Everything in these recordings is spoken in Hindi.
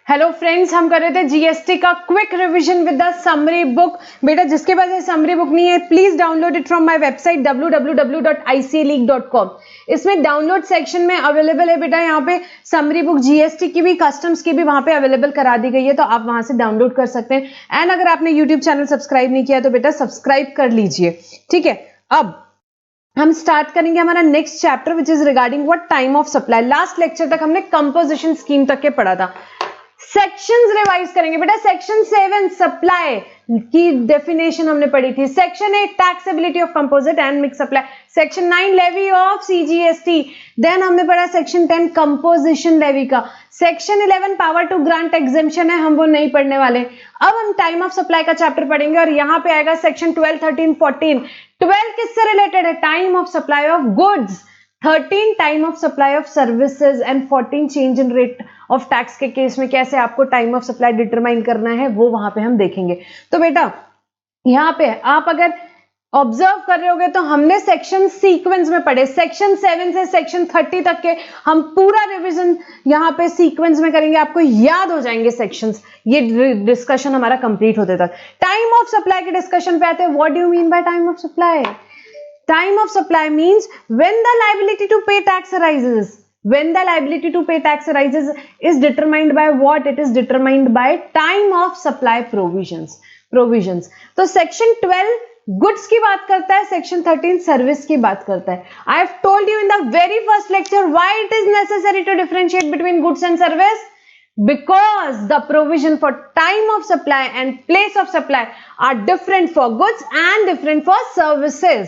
हेलो फ्रेंड्स, हम कर रहे थे जीएसटी का quick revision with the summary book. बेटा जिसके पास ये समरी बुक नहीं है please download it from my website www.icaleague.com। इसमें डाउनलोड सेक्शन में अवेलेबल है बेटा, यहाँ पे समरी बुक जीएसटी की भी कस्टम्स की भी वहां पे अवेलेबल करा दी गई है, तो आप वहां से डाउनलोड कर सकते हैं। एंड अगर आपने यूट्यूब चैनल सब्सक्राइब नहीं किया तो बेटा सब्सक्राइब कर लीजिए, ठीक है। अब हम स्टार्ट करेंगे हमारा next chapter which is regarding what time of supply. Last lecture तक हमने कंपोजिशन स्कीम तक के पढ़ा था। सेक्शंस रिवाइज करेंगे बेटा। सेक्शन 7 सप्लाई की डेफिनेशन हमने पढ़ी थी। Section 8 taxability of composite and mix supply. Section 9 levy of CGST. Then हमने पढ़ा सेक्शन 10 कंपोजिशन लेवी का। Section 11 power to grant exemption है, हम वो नहीं पढ़ने वाले। अब हम टाइम ऑफ सप्लाई का चैप्टर पढ़ेंगे और यहां पे आएगा सेक्शन 12, 13, 14। 12 किससे रिलेटेड है? Time of supply of goods. 13 time of supply of services and 14 change in rate of tax के केस में कैसे आपको टाइम ऑफ सप्लाई डिटरमाइन करना है वो वहां पे हम देखेंगे। तो बेटा यहां पे आप अगर ऑब्जर्व कर रहे होगे तो हमने सेक्शन सीक्वेंस में पढ़े। सेक्शन 7 से सेक्शन 30 तक के हम पूरा रिवीजन यहां पे सीक्वेंस में करेंगे, आपको याद हो जाएंगे सेक्शंस, ये डिस्कशन हमारा कंप्लीट होते तक। टाइम ऑफ सप्लाई के डिस्कशन पे आते हैं। What do you mean by time of supply? Time of supply means when the liability to pay tax arises. When the liability to pay tax arises is determined by what? It is determined by time of supply provisions. तो section 12 goods की बात करता है, section 13 service की बात करता है। I have told you in the very first lecture why it is necessary to differentiate between goods and service. Because the provision for time of supply and place of supply are different for goods and different for services.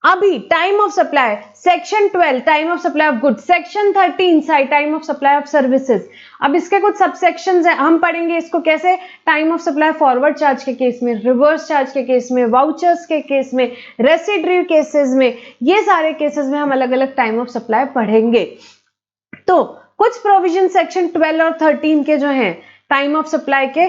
अभी time of supply section 12 time of supply of goods, section 13 time of supply of services. अब इसके कुछ सबसेक्शंस हैं, हम पढ़ेंगे इसको कैसे। Time of supply forward charge के केस में, रिवर्स चार्ज के केस में, वाउचर्स के केस में, रेसिड्यू केसेस में, ये सारे केसेस में हम अलग अलग टाइम ऑफ सप्लाई पढ़ेंगे। तो कुछ प्रोविजन सेक्शन 12 और 13 के जो हैं टाइम ऑफ सप्लाई के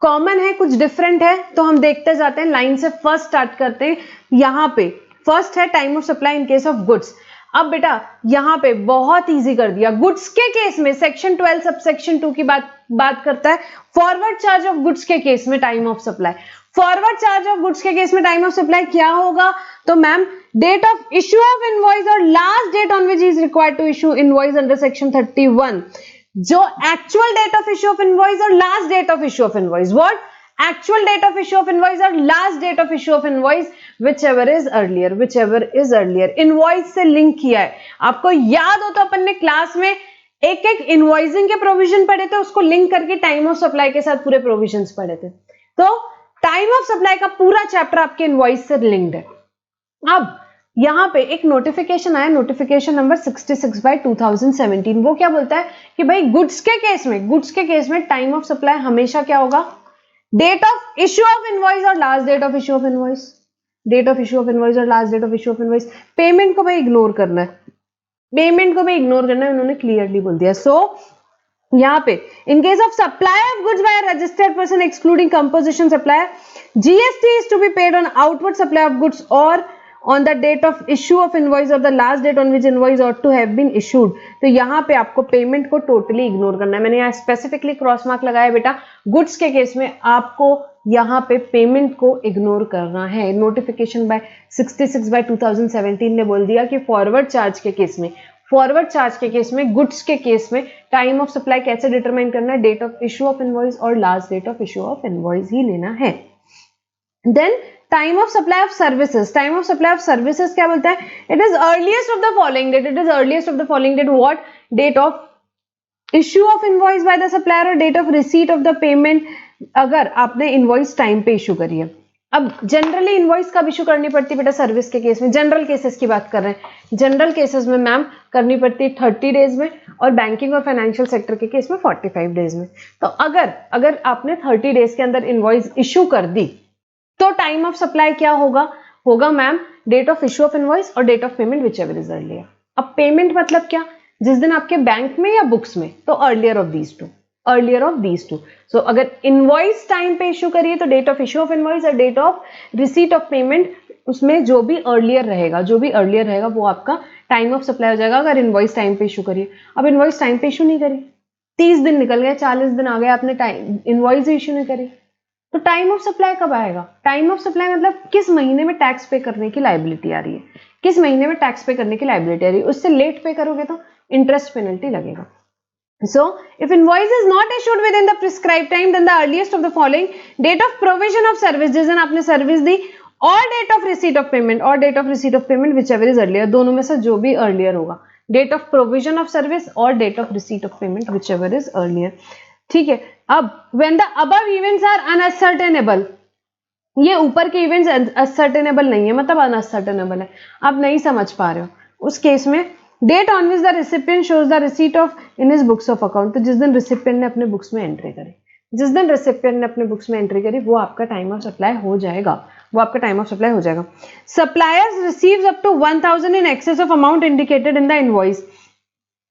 कॉमन है, कुछ डिफरेंट है, तो हम देखते जाते हैं। लाइन से फर्स्ट स्टार्ट करते हैं। यहां पे फर्स्ट है time of supply in case of goods. अब बेटा यहां पे बहुत इजी कर दिया। गुड्स के केस में सेक्शन 12 सबसेक्शन 2 की बात करता है फॉरवर्ड चार्ज ऑफ गुड्स के केस में time of supply. Forward charge of goods के केस में टाइम ऑफ सप्लाई क्या होगा? तो ma'am date of issue of invoice और last date on which is required to issue invoice under section 31। जो actual date of issue of invoice और last date of issue of invoice. What? Actual date of issue of invoice और last date of issue of invoice, whichever is earlier। invoice से लिंक किया है। आपको याद हो तो अपन ने क्लास में एक एक इनवॉइसिंग के प्रोविजन पढ़े थे, उसको लिंक करके टाइम ऑफ सप्लाई के साथ पूरे प्रोविजंस पढ़े थे। तो टाइम ऑफ सप्लाई का पूरा चैप्टर आपके इनवॉइस से लिंक्ड है। अब यहां पे एक नोटिफिकेशन आया, नोटिफिकेशन नंबर 66/2017। वो क्या बोलता है कि भाई गुड्स के केस में टाइम ऑफ सप्लाई हमेशा क्या होगा? Date of issue of invoice और last date of issue of invoice. Date of issue of invoice और last date of issue of invoice. Payment को भाई इग्नोर करना है, उन्होंने क्लियरली बोल दिया। सो यहाँ पे in case of supply of goods by a registered person excluding composition supply, GST is to be paid on outward supply of goods और on the date of issue of invoice or the last date on which invoice ought to have been issued। तो यहाँ पे आपको पेमेंट को टोटली इग्नोर करना है। मैंने यहाँ स्पेसिफिकली क्रॉस मार्क लगाया बेटा। गुड्स के केस में आपको यहाँ पे पेमेंट को इग्नोर करना है। नोटिफिकेशन बाय 66/2017 ने बोल दिया कि फॉरवर्ड चार्ज के केस में गुड्स के केस में टाइम ऑफ सप्लाई कैसे डिटरमाइन करना है? Date of issue of invoice और last date of issue of invoice ही लेना है। Then time of supply of services. Time of supply of services क्या बोलता है? It is earliest of the following date. What? Date of issue of invoice by the supplier और date of receipt of the payment, अगर आपने इनवॉइस टाइम पे इश्यू करी है। अब जनरली इनवॉइस कब इश्यू करनी पड़ती है बेटा? सर्विस के केस में। जनरल केसेस की बात कर रहे हैं। जनरल केसेस में मैम करनी पड़ती है 30 डेज में और बैंकिंग और फाइनेंशियल सेक्टर के केस में 45 डेज में। तो अगर आपने 30 डेज के अंदर इनवॉइस इश्यू कर दी तो टाइम ऑफ सप्लाई क्या होगा ma'am? Date of issue of invoice और date of payment whichever is earlier. अब पेमेंट मतलब क्या? जिस दिन आपके बैंक में या बुक्स में, तो earlier of these two. So अगर इनवॉइस टाइम पे इश्यू करिए तो date of issue of invoice और date of receipt of payment, उसमें जो भी अर्लियर रहेगा वो आपका टाइम ऑफ सप्लाई हो जाएगा अगर इनवॉइस टाइम पे इश्यू करिए। अब इनवॉइस टाइम पे इश्यू नहीं करी 30 दिन निकल गए, 40 दिन आ गए, आपने टाइम इनवॉइस इश्यू नहीं करी, तो टाइम ऑफ सप्लाई कब आएगा? टाइम ऑफ सप्लाई मतलब किस महीने में टैक्स पे करने की लायबिलिटी आ रही है, किस महीने में टैक्स पे करने की लायबिलिटी आ रही है, उससे लेट पे करोगे तो इंटरेस्ट पेनल्टी लगेगा. So, if invoice is not issued within the prescribed time, then the earliest of the following date of provision of service, जिस दिन आपने service the, or date of receipt of payment, or date of receipt of payment, whichever is earlier, दोनों में से जो भी earlier होगा, date of provision of service or date of receipt of payment, whichever is earlier. ठीक है. अब when the above events are unascertainable, ये ऊपर के इवेंट्स असर्टेनेबल नहीं है, मतलब अनअसर्टेनेबल है, आप नहीं समझ पा रहे हो, उस केस में date on which the recipient shows the receipt of in his books of account, तो जिस दिन रिसिपिएंट ने अपने बुक्स में एंट्री करी, जिस दिन रिसिपिएंट ने अपने बुक्स में एंट्री करी, वो आपका टाइम ऑफ सप्लाई हो जाएगा, वो आपका टाइम ऑफ सप्लाई हो जाएगा. Suppliers receives up to 1000 in excess of amount indicated in the invoice.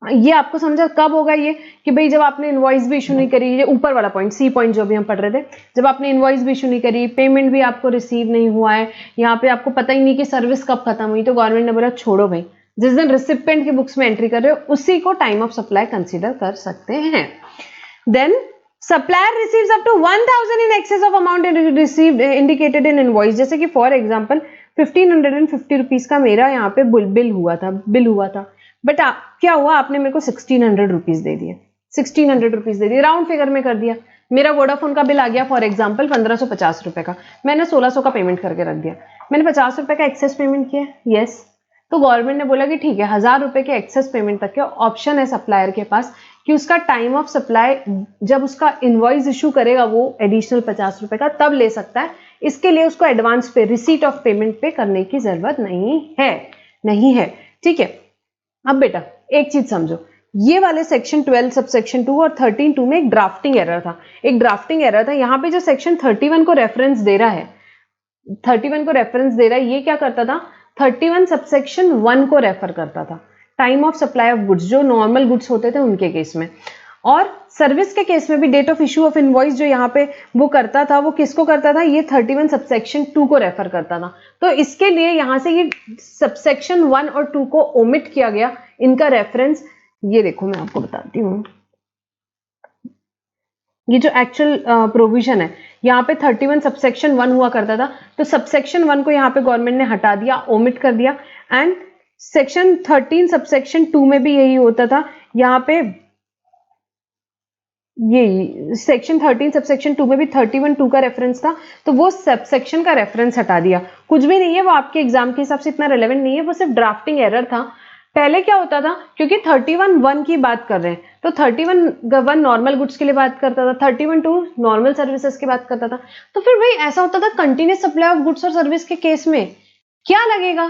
ये आपको समझा कब होगा ये, कि भाई जब आपने इनवॉइस भी इशू नहीं करी, ये ऊपर वाला पॉइंट, सी पॉइंट जो भी हम पढ़ रहे थे, जब आपने इनवॉइस भी इशू नहीं करी, पेमेंट भी आपको रिसीव नहीं हुआ है, यहाँ पे आपको पता ही नहीं कि सर्विस कब खत्म हुई, तो गवर्नमेंट ने बोला छोड़ो भाई, जिस दिन रिसिपिएंट की बुक्स में एंट्री कर रहे हो उसी को टाइम ऑफ सप्लाई कंसीडर कर सकते हैं. Then supplier receives up to 1000 in excess of amount received indicated in invoice. जैसे कि फॉर एग्जांपल 1550 रुपीज का मेरा यहाँ पे बिल हुआ था, बट क्या हुआ, आपने मेरे को 1600 रुपीज दे दिए, 1600 रुपीज दे दिए, राउंड फिगर में कर दिया. मेरा वोडाफोन का बिल आ गया फॉर एग्जांपल 1550 रुपए का, मैंने 1600 का पेमेंट करके रख दिया, मैंने 50 रुपए का एक्सेस पेमेंट किया, यस. तो गवर्नमेंट ने बोला कि ठीक है, 1000 रुपए के एक्सेस पेमेंट तक के ऑप्शन है सप्लायर के पास कि उसका टाइम ऑफ सप्लाई जब उसका इनवॉइस इशू करेगा वो एडिशनल 50 रुपए का तब ले सकता है. इसके लिए उसको एडवांस पे, रिसीट ऑफ पेमेंट पे करने की जरूरत नहीं है. ठीक है. अब बेटा एक चीज समझो, ये वाले सेक्शन 12 सब सेक्शन 2 और 13(2) में एक ड्राफ्टिंग एरर था, यहाँ पे जो सेक्शन 31 को रेफरेंस दे रहा है, ये क्या करता था, 31 सबसेक्शन 1 को रेफर करता था, time of supply of goods, जो नॉर्मल गुड्स होते थे उनके केस में, और सर्विस के केस में भी date of issue of invoice जो यहाँ पे वो करता था, वो किसको करता था, ये 31 सबसेक्शन 2 को रेफर करता था. तो इसके लिए यहाँ से ये सबसेक्शन 1 और 2 को ओमिट किया गया, इनका रेफरेंस ये देखो, मैं आपको बताती हूँ, ये जो एक्चुअल प्रोविजन है, यहाँ पे 31 सबसेक्शन 1 हुआ करता था, तो सबसेक्शन 1 को यहाँ पे गवर्नमेंट ने हटा दिया, ओमिट कर दिया, एंड सेक्शन 13 सबसेक्शन 2 में भी यही होता था. यहाँ पे ये सेक्शन 13 सबसेक्शन 2 में भी 31(2) का रेफरेंस था, तो वो सबसेक्शन का रेफरेंस हटा दिया. कुछ भी नहीं है, वो आपके एग्जाम के हिसाब से इतना रेलेवेंट नहीं है, वो सिर्फ ड्राफ्टिंग एरर था. पहले क्या होता था, क्योंकि 31(1) की बात कर रहे हैं, तो 31(1) नॉर्मल गुड्स के लिए बात करता था, 31(2) नॉर्मल सर्विसेज की बात करता था. तो फिर भाई ऐसा होता था, कंटिन्यूस सप्लाई ऑफ गुड्स और सर्विस के केस में क्या लगेगा,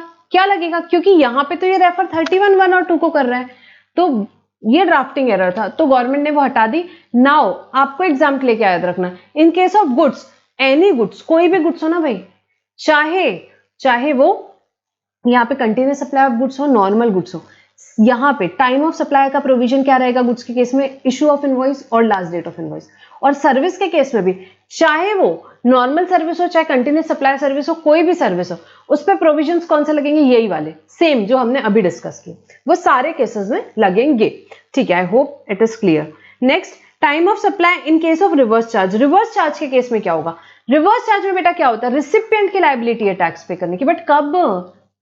क्योंकि यहाँ पे तो ये रेफर 31(1) और 2 को कर रहा है, तो ये ड्राफ्टिंग एरर था, तो गवर्नमेंट ने वो हटा दी. नाउ आपको एग्जाम के लिए क्या याद रखना, इन case of goods, any goods, कोई भी गुड्स हो ना भाई, चाहे वो यहाँ पे कंटिन्यूस सप्लाई ऑफ गुड्स हो, नॉर्मल गुड्स हो, यहाँ पे टाइम ऑफ सप्लाई का प्रोविजन क्या रहेगा गुड्स के केस में, इशू ऑफ इनवॉइस और लास्ट डेट ऑफ इनवॉइस. और सर्विस के केस में भी, चाहे वो नॉर्मल सर्विस हो, चाहे कंटिन्यूस सप्लाई सर्विस हो, कोई भी सर्विस हो, उस पर प्रोविजंस कौन से लगेंगे, यही वाले सेम जो हमने अभी डिस्कस किए, वो सारे केसेस में लगेंगे. ठीक है, I hope it is clear. Next, time of supply in case of reverse charge. Reverse charge के केस में क्या होगा, रिवर्स चार्ज में बेटा क्या होता है, रिसिपिएंट की लायबिलिटी है टैक्स पे करने की, बट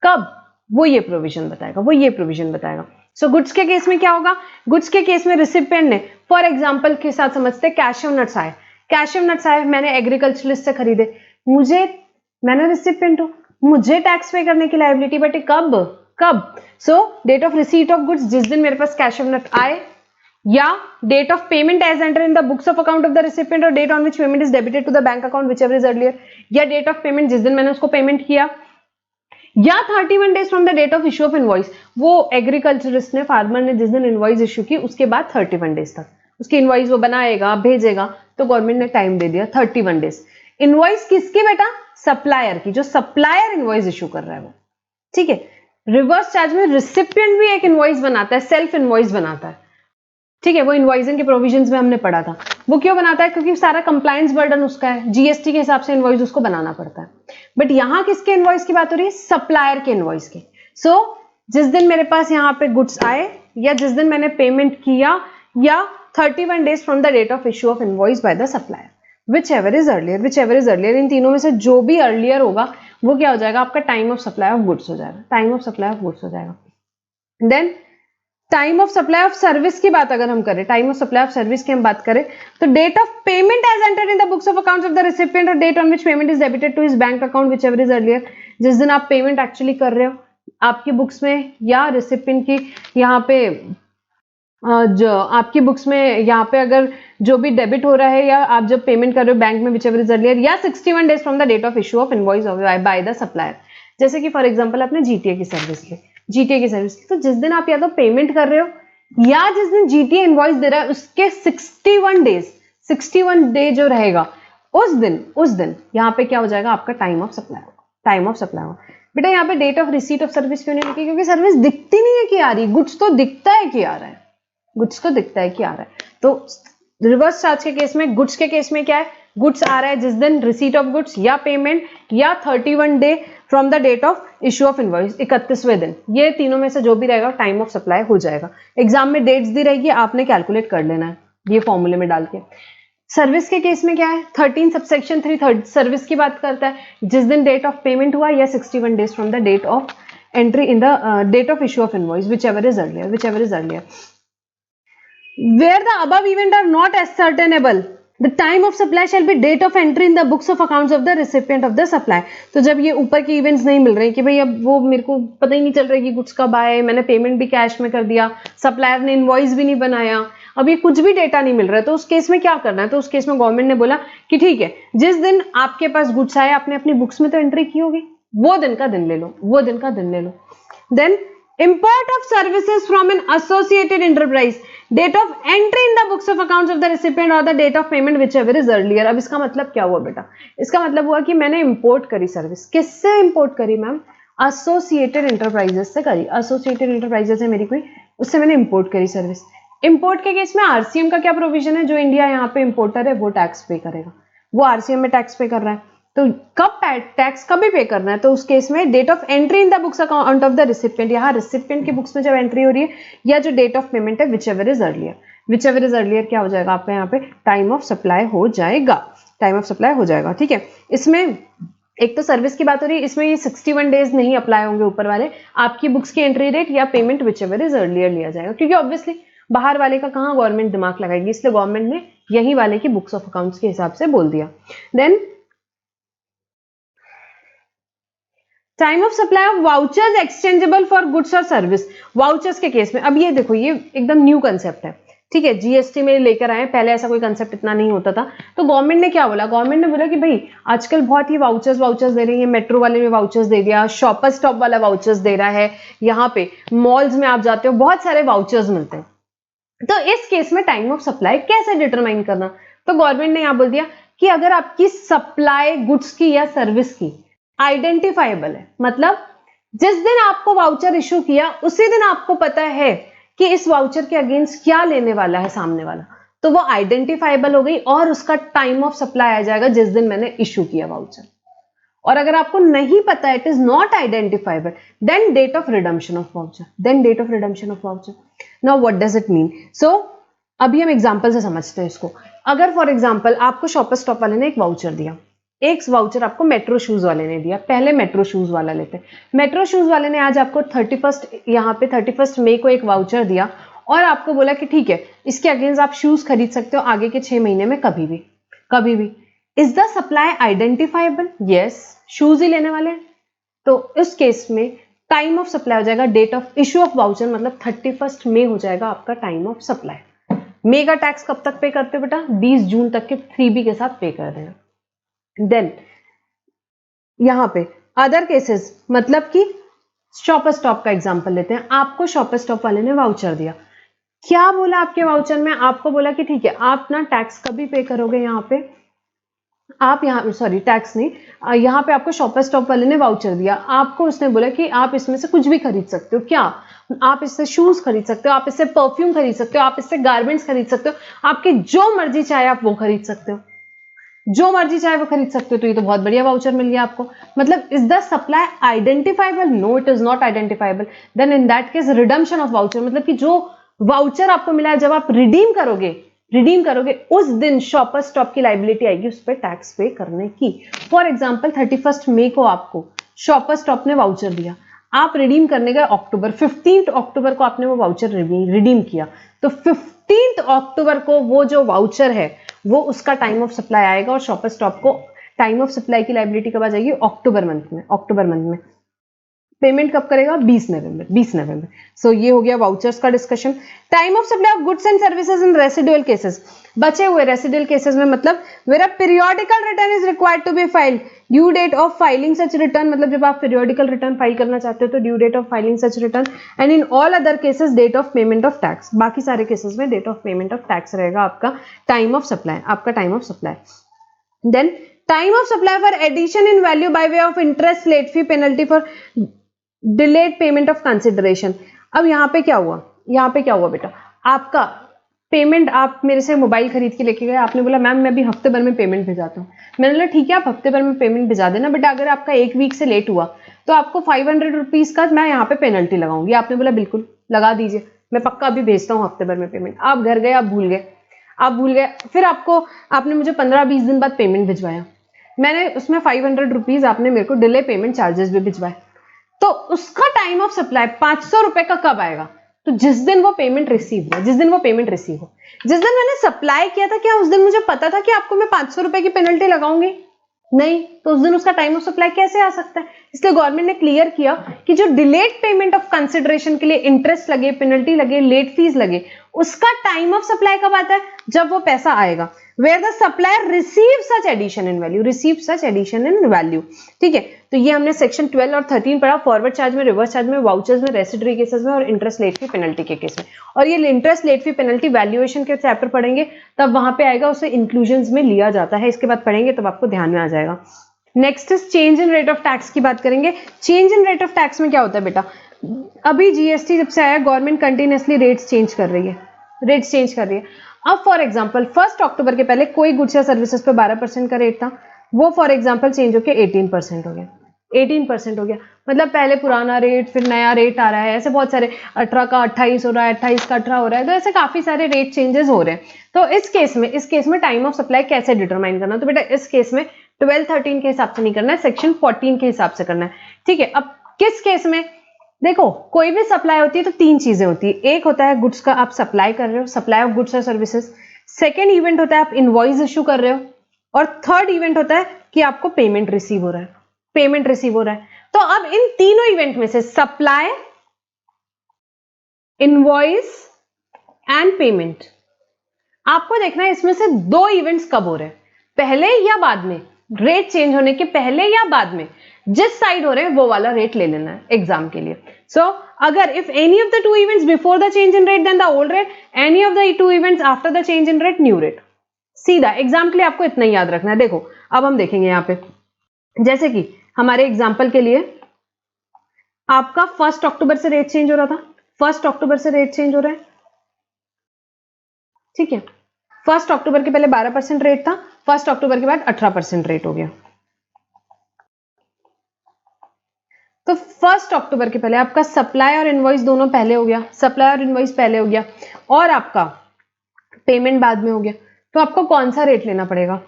कब वो ये प्रोविजन बताएगा. सो गुड्स के केस में क्या होगा, गुड्स के केस में रिसिपिएंट ने, फॉर एग्जांपल के साथ समझते, कैशव नट्स आए, मैंने एग्रीकल्चरलिस्ट से खरीदे, मैंने रिसिपिएंट हूं, मुझे टैक्स पे करने की लायबिलिटी, बट कब. So date of receipt of goods, जिस दिन मेरे पास कैशव नट आए, या date of payment as enter in the books of account of the recipient, और date on which payment is debited to the bank account whichever is earlier, या डेट ऑफ पेमेंट जिस दिन मैंने उसको पेमेंट किया, या 31 days from the date of issue of invoice, वो एग्रीकल्चरिस्ट ने, फार्मर ने जिस दिन इनवॉइस इशू की उसके बाद 31 डेज तक उसकी इनवॉइस वो बनाएगा, भेजेगा, तो गवर्नमेंट ने टाइम दे दिया 31 डेज. इनवॉइस किसकी बेटा, सप्लायर की, जो सप्लायर इनवॉइस इशू कर रहा है वो. ठीक है. रिवर्स चार्ज में रिसिपिएंट भी एक इनवॉइस बनाता है, सेल्फ इनवॉइस बनाता है. ठीक है, वो इनवॉइसिंग के प्रोविजंस में हमने पढ़ा था. वो क्यों बनाता है, क्योंकि सारा कंप्लायंस बर्डन उसका है, जीएसटी के हिसाब से इनवॉइस उसको बनाना पड़ता है. बट यहाँ किसके इनवॉइस की बात हो रही है, सप्लायर के इनवॉइस की. सो जिस दिन मेरे पास यहाँ पे गुड्स आए, या जिस दिन मैंने पेमेंट किया, या 31 days from the date of issue of invoice by the supplier, whichever is earlier, इन तीनों में से जो भी earlier होगा वो क्या हो जाएगा, आपका time of supply of goods हो जाएगा, then time of supply of service की बात अगर हम करें, time of supply of service की हम बात करें तो date of payment as entered in the books of accounts of the recipient और date on which payment is debited to his bank account whichever is earlier, जिस दिन आप पेमेंट एक्चुअली कर रहे हो आपकी बुक्स में या रिसिपिएंट की यहाँ पे जो आपकी बुक्स में यहाँ पे अगर जो भी डेबिट हो रहा है या आप जब पेमेंट कर रहे हो बैंक में व्हिचएवर इज अर्लियर, या 61 days from the date of issue of invoice by the supplier. जैसे कि फॉर एग्जांपल आपने जीटीए की सर्विस ली, तो जिस दिन आप या तो पेमेंट कर रहे हो या जिस दिन जीटीए इनवॉइस दे रहा है उसके 61 डे जो रहेगा उस दिन यहाँ पे क्या हो जाएगा, आपका टाइम ऑफ सप्लाई होगा। बेटा यहाँ पे date of receipt of service क्यों नहीं लिखी, क्योंकि सर्विस दिखती नहीं है कि आ रही, गुड्स तो दिखता है कि आ रहा है, तो रिवर्स चार्ज के केस में, गुड्स के केस में क्या है, गुड्स आ रहा है जिस दिन रिसीट ऑफ गुड्स या पेमेंट या 31 day from the date of issue of invoice, 31वें दिन, ये तीनों में से जो भी रहेगा टाइम ऑफ सप्लाई हो जाएगा। एग्जाम में डेट्स दी रहेगी, आपने कैलकुलेट कर लेना है ये फॉर्मूले में डाल के। सर्विस के केस में क्या है, 13 सबसेक्शन 3 सर्विस की बात करता है, जिस दिन डेट ऑफ पेमेंट हुआ या 61 days from the date of entry in the date of issue of invoice whichever is earlier. Where the above event are not ascertainable, the time of supply shall be date of entry in the books of accounts of the recipient of the supply. तो जब ये ऊपर के इवेंट्स नहीं मिल रहे हैं कि भाई अब वो मेरे को पता ही नहीं चल रहा है कि गुड्स कब आए, मैंने पेमेंट भी कैश में कर दिया, सप्लायर ने इनवॉइस भी नहीं बनाया, अब ये कुछ भी डेटा नहीं मिल रहा है, तो उस केस में क्या करना है, तो उस केस में गवर्नमेंट ने बोला कि ठीक है, जिस दिन आपके पास गुड्स आए आपने अपनी बुक्स में तो एंट्री की होगी, वो दिन का दिन ले लो। Then import of services from an associated enterprise, date of entry in the books of accounts of the recipient or the date of payment whichever is earlier। अब इसका मतलब क्या हुआ बेटा, इसका मतलब हुआ कि मैंने इंपोर्ट करी सर्विस, किससे इंपोर्ट करी मैम, एसोसिएटेड एंटरप्राइजेस से करी, एसोसिएटेड एंटरप्राइजेस है मेरी कोई, उससे मैंने इंपोर्ट करी सर्विस। इंपोर्ट के केस में आरसीएम का क्या प्रोविजन है, जो इंडिया यहाँ पे इंपोर्टर है वो टैक्स पे करेगा, वो आरसीएम में टैक्स पे कर रहा है, तो कब टैक्स कभी पे करना है, तो उस केस में date of entry in the books account of the recipient, यहाँ रिसिपिएंट की बुक्स में जब एंट्री हो रही है या जो डेट ऑफ पेमेंट है whichever is earlier क्या हो जाएगा आपका यहाँ पे टाइम ऑफ सप्लाई हो जाएगा, ठीक है। इसमें एक तो सर्विस की बात हो रही है, इसमें ये 61 डेज नहीं अप्लाई होंगे ऊपर वाले, आपकी बुक्स की एंट्री डेट या पेमेंट whichever is earlier लिया जाएगा, क्योंकि ऑब्वियसली बाहर वाले का कहाँ गवर्नमेंट दिमाग लगाएगी, इसलिए गवर्नमेंट ने यही वाले की बुक्स ऑफ अकाउंट्स के हिसाब से बोल दिया। Then time of supply of vouchers exchangeable for goods और सर्विस, वाउचर्स के केस में, अब ये देखो ये एकदम न्यू कंसेप्ट है, ठीक है, जीएसटी में लेकर आए, पहले ऐसा कोई कंसेप्ट इतना नहीं होता था, तो गवर्नमेंट ने क्या बोला, गवर्नमेंट ने बोला कि भाई आजकल बहुत ही वाउचर्स दे रही है, मेट्रो वाले में वाउचर्स दे दिया, शॉपर स्टॉप वाला वाउचर्स दे रहा है, यहाँ पे मॉल्स में आप जाते हो बहुत सारे वाउचर्स मिलते हैं, तो इस केस में टाइम ऑफ सप्लाई कैसे डिटरमाइन करना, तो गवर्नमेंट ने यहाँ बोल दिया कि अगर आपकी सप्लाई गुड्स की या सर्विस की आइडेंटिफाइबल है, मतलब जिस दिन आपको वाउचर इशू किया उसी दिन आपको पता है कि इस वाउचर के अगेंस्ट क्या लेने वाला है सामने वाला, तो वो आइडेंटिफाइबल हो गई और उसका टाइम ऑफ सप्लाई आ जाएगा जिस दिन मैंने इशू किया वाउचर। और अगर आपको नहीं पता, it is not identifiable, then date of redemption of voucher. Now what does it mean, so अभी हम एग्जांपल से समझते हैं इसको। अगर फॉर एग्जांपल आपको शॉपर स्टॉप वाले ने एक वाउचर दिया, एक वाउचर आपको मेट्रो शूज वाले ने दिया, पहले मेट्रो शूज वाला लेते हैं, मेट्रो शूज वाले ने आज आपको 31 मई को एक वाउचर दिया और आपको बोला कि ठीक है इसके अगेंस्ट आप शूज खरीद सकते हो आगे के 6 महीने में कभी भी। Is the supply identifiable, yes, shoes ही लेने वाले हैं, तो उस केस में टाइम ऑफ सप्लाई हो जाएगा date of issue of voucher, मतलब 31 मई हो जाएगा आपका टाइम ऑफ सप्लाई। मई का टैक्स कब तक पे करते हो बेटा, 20 जून तक के 3B के साथ पे कर देना। देन यहां पे अदर केसेस, मतलब कि शॉपर स्टॉप का एग्जांपल लेते हैं, आपको शॉपर स्टॉप वाले ने वाउचर दिया, क्या बोला आपके वाउचर में, आपको बोला कि ठीक है आप ना टैक्स कभी पे करोगे, यहाँ पे आप टैक्स नहीं, यहाँ पे आपको शॉपर स्टॉप वाले ने वाउचर दिया, आपको उसने बोला कि आप इसमें से कुछ भी खरीद सकते हो, क्या आप इससे शूज खरीद सकते हो, आप इससे परफ्यूम खरीद सकते हो, आप इससे गारमेंट्स खरीद सकते हो, आपकी जो मर्जी चाहे आप वो खरीद सकते हो, तो ये तो बहुत बढ़िया वाउचर मिल गया आपको। मतलब is the supply identifiable, no it is not identifiable, then in that case redemption of voucher, मतलब कि जो वाउचर आपको मिला है, जब आप रिडीम करोगे उस दिन शॉपर स्टॉप की लाइबिलिटी आएगी उस पर टैक्स पे करने की। फॉर एग्जांपल 31 मई को आपको शॉपर स्टॉप ने वाउचर दिया, आप रिडीम करने गए अक्टूबर, 15 अक्टूबर को आपने वो वाउचर रिडीम किया, तो 15 अक्टूबर को वो जो वाउचर है वो उसका टाइम ऑफ सप्लाई आएगा और शॉपर स्टॉप को टाइम ऑफ सप्लाई की लाइबिलिटी कब आ जाएगी? अक्टूबर मंथ में। पेमेंट कब करेगा? 20 नवंबर। सो ये हो गया वाउचर्स का discussion. Time of supply of goods and services in residual cases, बचे हुए रेसिडुअल केसेस में मतलब where a periodical return is required to be filed, due date of filing such return, मतलब जब आप पीरियोडिकल रिटर्न फाइल करना चाहते हो तो due date of filing such return, and in all other cases date of payment of tax, बाकी सारे केसेस में date of payment of tax रहेगा आपका time of supply. Then time of supply for addition in value by way of interest, late fee, penalty for delayed payment of consideration. अब यहाँ पे क्या हुआ बेटा, आपका पेमेंट, आप मेरे से मोबाइल खरीद के लेके गए, आपने बोला मैम मैं अभी हफ्ते भर में पेमेंट भिजाता हूँ, मैंने बोला ठीक है आप हफ्ते भर में पेमेंट भिजा देना, बट अगर आपका 1 वीक से लेट हुआ तो आपको 500 रुपीज का मैं यहाँ पे पेनल्टी लगाऊंगी। आपने बोला बिल्कुल लगा दीजिए, मैं पक्का अभी भेजता हूँ हफ्ते भर में पेमेंट। आप घर गए, आप भूल गए, फिर आपने मुझे 15-20 दिन बाद पेमेंट भिजवाया, मैंने उसमें 500 रुपीज आपने मेरे को डिले पेमेंट चार्जेस भी भिजवाए, तो उसका टाइम ऑफ सप्लाई 500 रुपए का कब आएगा? तो जिस दिन वो पेमेंट रिसीव हो, जिस दिन मैंने सप्लाई किया था, क्या उस दिन मुझे पता था कि आपको मैं 500 रुपए की पेनल्टी लगाऊंगी? नहीं, तो उस दिन उसका टाइम ऑफ सप्लाई कैसे आ सकता है? इसलिए गवर्नमेंट ने क्लियर किया कि जो डिलेड पेमेंट ऑफ कंसिडरेशन के लिए इंटरेस्ट लगे, पेनल्टी लगे, लेट फीस लगे, उसका टाइम ऑफ सप्लाई कब आता है? जब वो पैसा आएगा। Where the supplier receive such addition in value, ठीक है। तो ये हमने सेक्शन 12 और 13 पढ़ा, फॉरवर्ड चार्ज में, रिवर्स चार्ज में, वाउचर्स में, रेसिडरी केसेस में और इंटरेस्ट लेट फी पेनल्टी के केस में। और ये interest late fee penalty valuation के चैप्टर पढ़ेंगे तब वहां पे आएगा, उसे इंक्लूजन में लिया जाता है, इसके बाद पढ़ेंगे तब आपको ध्यान में आ जाएगा। Next is change in rate of tax की बात करेंगे। Change in rate of tax में क्या होता है बेटा, अभी जीएसटी जब से आया गवर्नमेंट कंटिन्यूअसली रेट्स चेंज कर रही है। अब फॉर एग्जांपल 1 अक्टूबर के पहले कोई गुड्स या सर्विसेज पे 12% का रेट था, वो फॉर एग्जांपल चेंज होकर 18% हो गया। मतलब पहले पुराना रेट, फिर नया रेट आ रहा है, ऐसे बहुत सारे 18 का 28 हो रहा है, 28 का 18 हो रहा है, तो ऐसे काफी सारे रेट चेंजेस हो रहे हैं। तो इस केस में टाइम ऑफ सप्लाई कैसे डिटरमाइन करना, तो बेटा इस केस में 12-13 के हिसाब से नहीं करना है, सेक्शन 14 के हिसाब से करना है, ठीक है। अब किस केस में, देखो कोई भी सप्लाई होती है तो 3 चीजें होती है, एक होता है गुड्स का आप सप्लाई कर रहे हो, सप्लाई ऑफ गुड्स और सर्विसेज, सेकेंड इवेंट होता है आप इनवॉइस इशू कर रहे हो, और थर्ड इवेंट होता है कि आपको पेमेंट रिसीव हो रहा है। तो अब इन तीनों इवेंट में से सप्लाई, इनवॉइस एंड पेमेंट, आपको देखना है इसमें से 2 इवेंट्स कब हो रहे हैं, पहले या बाद में, रेट चेंज होने के पहले या बाद में, जिस साइड हो रहे हैं वो वाला रेट ले लेना है एग्जाम के लिए। सो अगर if any of the 2 events before the change in rate then the old rate, any of the 2 events after the change in rate new rate. सीधा एग्जाम के लिए आपको इतना ही याद रखना है। देखो अब हम देखेंगे यहां पे, जैसे कि हमारे एग्जाम्पल के लिए आपका 1 अक्टूबर से रेट चेंज हो रहा था, 1 अक्टूबर से रेट चेंज हो रहा है, ठीक है। 1 अक्टूबर के पहले 12% रेट था, 1 अक्टूबर के बाद 18% रेट हो गया। तो 1 अक्टूबर के पहले आपका सप्लाई और इनवॉइस दोनों पहले हो गया, और आपका पेमेंट बाद में हो गया, तो आपको कौन सा रेट लेना पड़ेगा,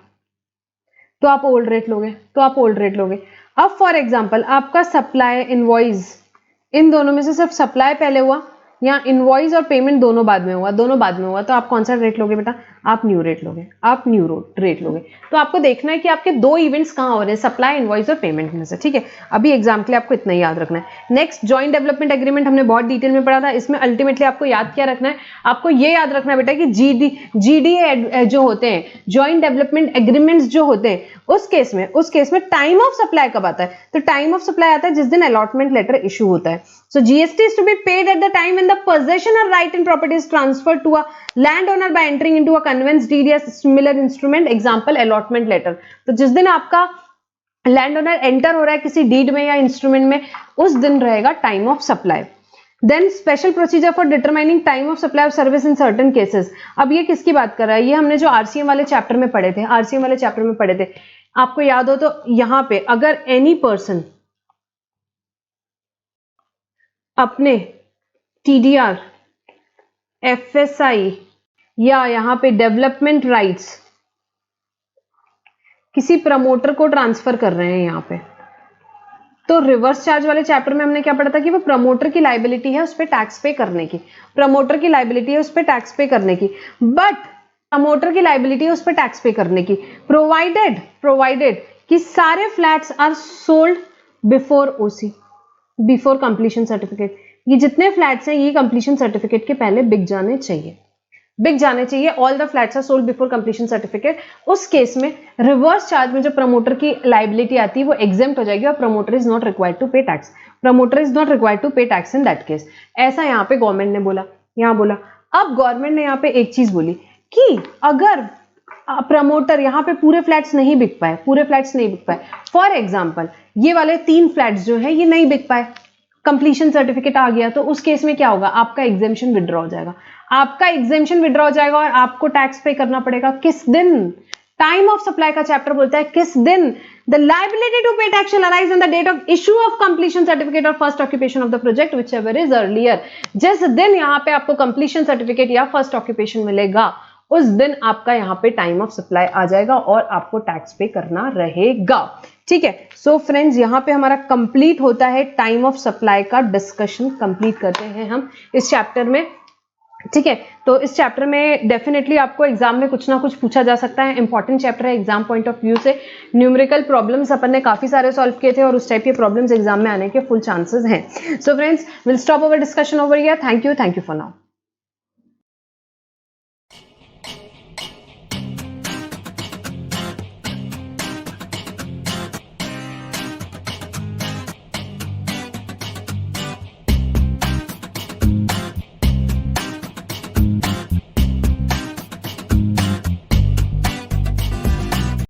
तो आप ओल्ड रेट लोगे। अब फॉर एग्जांपल आपका सप्लाई, इनवॉइस, इन दोनों में से सिर्फ सप्लाई पहले हुआ या इनवॉइस और पेमेंट दोनों बाद में हुआ, तो आप कौन सा रेट लोगे बेटा, आप न्यू रेट लोगे। तो आपको देखना है कि आपके 2 इवेंट्स कहां हो रहे हैं, सप्लाई, इनवॉइस और पेमेंट में से, ठीक है। अभी एग्जाम के लिए आपको इतना ही याद रखना है। नेक्स्ट जॉइंट डेवलपमेंट एग्रीमेंट हमने बहुत डिटेल में पढ़ा था, इसमें अल्टीमेटली आपको याद क्या रखना है, आपको ये याद रखना है बेटा कि जीडी जो होते हैं, जॉइंट डेवलपमेंट एग्रीमेंट्स जो होते हैं, उस केस में टाइम ऑफ सप्लाई कब आता है, तो टाइम ऑफ सप्लाई आता है जिस दिन अलॉटमेंट लेटर इशू होता है। So GST is to be paid at the time when the possession or right in property is transferred to a landowner by entering into a conveyance deed या similar instrument, example allotment letter। तो जिस दिन आपका लैंड ओनर एंटर हो रहा है किसी डीड में या इंस्ट्रूमेंट में, उस दिन रहेगा time of supply. Then special procedure for determining time of supply of service in certain cases. अब ये किसकी बात कर रहा है, ये हमने जो आरसीएम वाले चैप्टर में पढ़े थे, आपको याद हो तो यहां पे अगर एनी पर्सन अपने टीडीआर FSI या यहाँ पे डेवलपमेंट राइट्स किसी प्रमोटर को ट्रांसफर कर रहे हैं यहाँ पे, तो रिवर्स चार्ज वाले चैप्टर में हमने क्या पढ़ा था कि वो प्रमोटर की लाइबिलिटी है उस पर टैक्स पे करने की, प्रमोटर की लाइबिलिटी है उस पर टैक्स पे करने की, बट प्रमोटर की लाइबिलिटी है उस पर टैक्स पे करने की प्रोवाइडेड कि सारे flats are sold before OC, before completion certificate. ये जितने फ्लैट्स हैं ये कंप्लीशन सर्टिफिकेट के पहले बिक जाने चाहिए। All the flats are sold before completion certificate. उस केस में रिवर्स चार्ज में जो प्रमोटर की लाइबिलिटी आती है वो एग्जेम्प्ट हो जाएगी और promoter is not required to pay tax in that case. ऐसा यहाँ पे गवर्नमेंट ने बोला, यहाँ बोला। अब गवर्नमेंट ने यहाँ पे एक चीज बोली कि अगर प्रमोटर यहाँ पे पूरे फ्लैट्स नहीं बिक पाए, फॉर एग्जाम्पल ये वाले 3 फ्लैट्स जो है ये नहीं बिक पाए, कंप्लीशन सर्टिफिकेट आ गया, तो उस केस में क्या होगा, आपका एग्जेम्पशन विड्रॉ हो जाएगा और आपको टैक्स पे करना पड़ेगा। किस दिन? टाइम ऑफ सप्लाई का चैप्टर बोलता है किस दिन the liability to pay tax shall arise on the date of issue of completion certificate और first occupation of the project whichever is earlier. जिस दिन यहाँ पे आपको कंप्लीशन सर्टिफिकेट या फर्स्ट ऑक्यूपेशन मिलेगा उस दिन आपका यहाँ पे टाइम ऑफ सप्लाई आ जाएगा और आपको टैक्स पे करना रहेगा। ठीक है, सो फ्रेंड्स यहाँ पे हमारा कंप्लीट होता है टाइम ऑफ सप्लाई का डिस्कशन कंप्लीट करते हैं हम इस चैप्टर में। ठीक है, तो इस चैप्टर में डेफिनेटली आपको एग्जाम में कुछ ना कुछ पूछा जा सकता है, इंपॉर्टेंट चैप्टर है एग्जाम पॉइंट ऑफ व्यू से। न्यूमेरिकल प्रॉब्लम्स अपन ने काफी सारे सॉल्व किए थे और उस टाइप के प्रॉब्लम्स एग्जाम में आने के फुल चांसेस हैं। So friends, will stop our discussion over here. Thank you for now.